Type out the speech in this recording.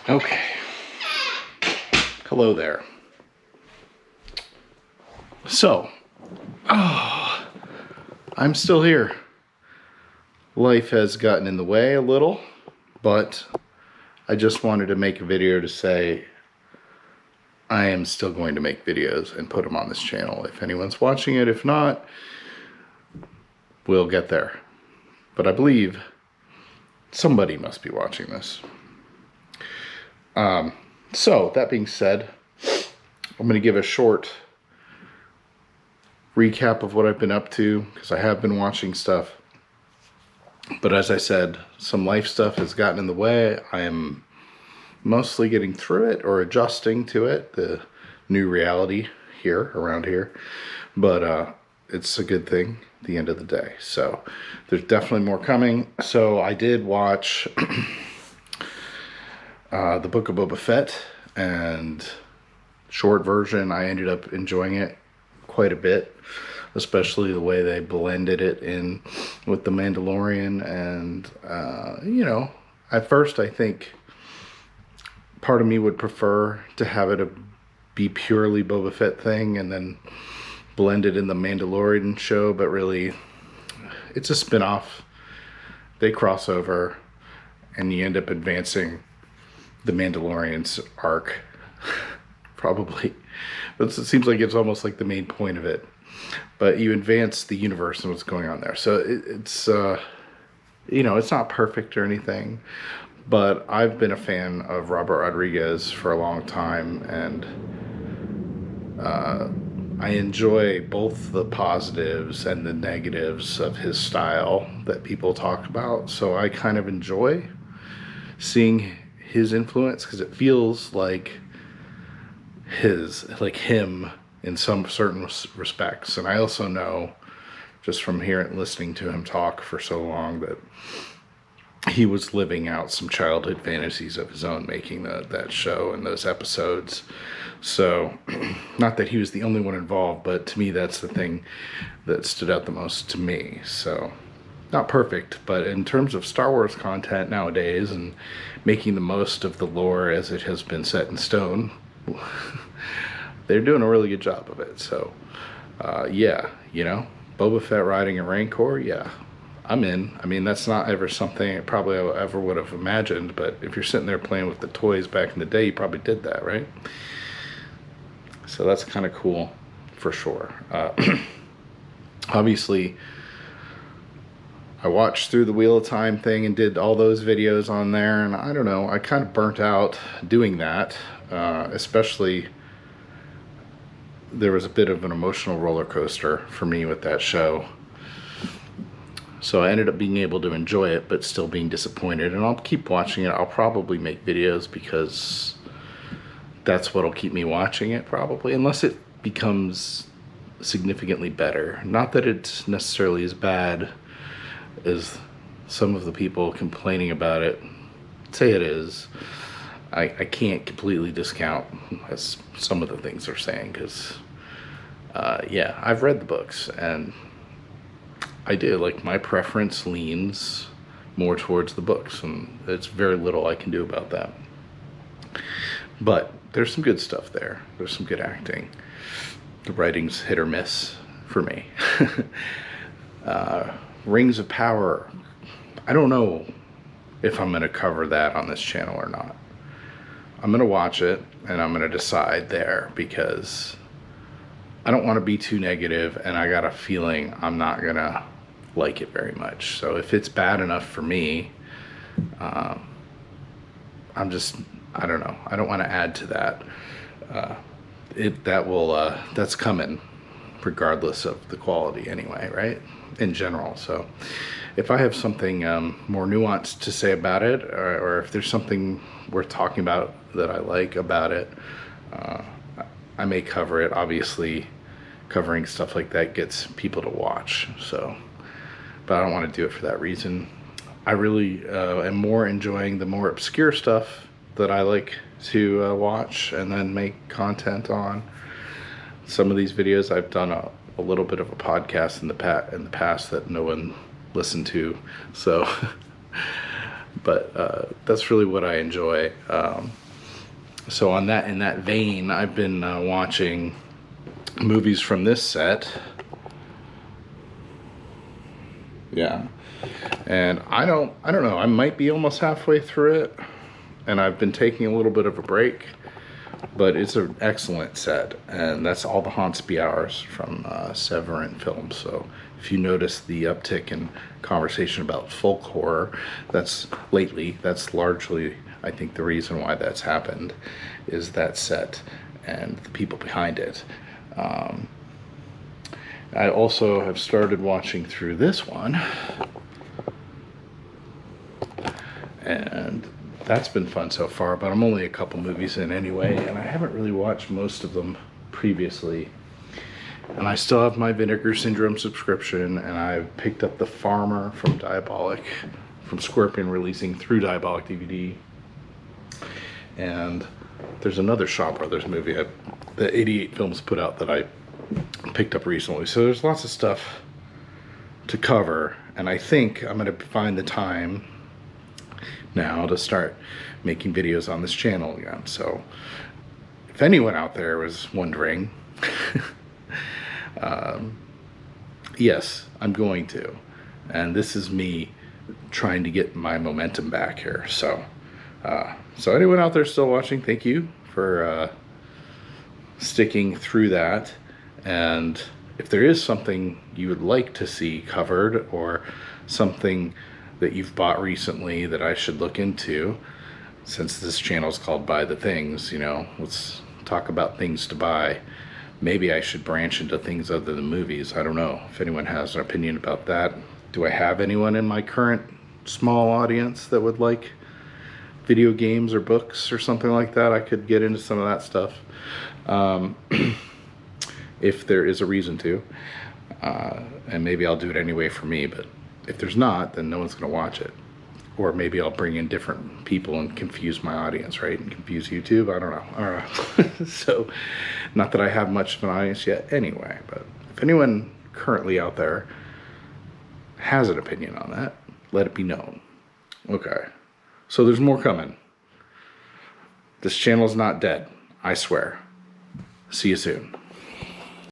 Okay. Hello there. So, I'm still here. Life has gotten in the way a little, but I just wanted to make a video to say I am still going to make videos and put them on this channel. If anyone's watching it, if not, we'll get there. But I believe somebody must be watching this. So, that being said, I'm going to give a short recap of what I've been up to, because I have been watching stuff. But as I said, some life stuff has gotten in the way. I am mostly getting through it or adjusting to it, the new reality here, around here. But it's a good thing at the end of the day. So there's definitely more coming. So I did watch the Book of Boba Fett, and short version, I ended up enjoying it quite a bit, especially the way they blended it in with The Mandalorian. And at first I think part of me would prefer to have it be purely Boba Fett thing and then blend it in the Mandalorian show, but really it's a spin-off. They cross over and you end up advancing the Mandalorian's arc. Probably. It seems like it's almost like the main point of it. But you advance the universe and what's going on there. So it's it's not perfect or anything. But I've been a fan of Robert Rodriguez for a long time. And I enjoy both the positives and the negatives of his style that people talk about. So I kind of enjoy seeing his influence, because it feels like him in some certain respects. And I also know, just from hearing, listening to him talk for so long, that he was living out some childhood fantasies of his own making that show and those episodes. So not that he was the only one involved, but to me that's the thing that stood out the most to me. So not perfect, but in terms of Star Wars content nowadays and making the most of the lore as it has been set in stone, they're doing a really good job of it. So Boba Fett riding a Rancor, yeah, I'm in. I mean, that's not ever something I probably ever would have imagined, but if you're sitting there playing with the toys back in the day, you probably did that, right? So that's kind of cool for sure. Obviously, I watched through the Wheel of Time thing and did all those videos on there, and I don't know, I kind of burnt out doing that, especially there was a bit of an emotional roller coaster for me with that show. So I ended up being able to enjoy it, but still being disappointed, and I'll keep watching it. I'll probably make videos because that's what'll keep me watching it, probably, unless it becomes significantly better. Not that it's necessarily as bad as some of the people complaining about it say it is. I can't completely discount as some of the things they're saying, because I've read the books, and I do, like, my preference leans more towards the books, and there's very little I can do about that. But there's some good stuff there. There's some good acting. The writing's hit or miss for me. Rings of Power, I don't know if I'm going to cover that on this channel or not. I'm going to watch it and I'm going to decide there, because I don't want to be too negative, and I got a feeling I'm not going to like it very much. So if it's bad enough for me, I don't know. I don't want to add to that. That's coming regardless of the quality anyway, right? In general. So if I have something more nuanced to say about it, or if there's something worth talking about that I like about it, I may cover it. Obviously, covering stuff like that gets people to watch. So, but I don't want to do it for that reason. I really am more enjoying the more obscure stuff that I like to watch and then make content on. Some of these videos I've done a little bit of a podcast in the past that no one listened to, so But that's really what I enjoy. So in that vein, I've been watching movies from this set. Yeah, and I don't know. I might be almost halfway through it, and I've been taking a little bit of a break. But it's an excellent set, and that's All the Haunts Be Ours from Severin Films. So if you notice the uptick in conversation about folk horror, that's largely, I think, the reason why that's happened is that set and the people behind it. I also have started watching through this one, and that's been fun so far, but I'm only a couple movies in anyway, and I haven't really watched most of them previously. And I still have my Vinegar Syndrome subscription, and I've picked up The Farmer from Scorpion, releasing through Diabolic DVD. And there's another Shaw Brothers movie that 88 Films put out that I picked up recently. So there's lots of stuff to cover, and I think I'm going to find the time now to start making videos on this channel again. So if anyone out there was wondering, yes, I'm going to, and this is me trying to get my momentum back here. So anyone out there still watching, thank you for sticking through that. And if there is something you would like to see covered, or something that you've bought recently that I should look into, since this channel is called Buy the Things, you know, let's talk about things to buy. Maybe I should branch into things other than movies. I don't know if anyone has an opinion about that. Do I have anyone in my current small audience that would like video games or books or something like that? I could get into some of that stuff if there is a reason to, and maybe I'll do it anyway for me. But if there's not, then no one's going to watch it. Or maybe I'll bring in different people and confuse my audience, right? And confuse YouTube. I don't know. So, not that I have much of an audience yet anyway. But if anyone currently out there has an opinion on that, let it be known. Okay. So there's more coming. This channel's not dead. I swear. See you soon.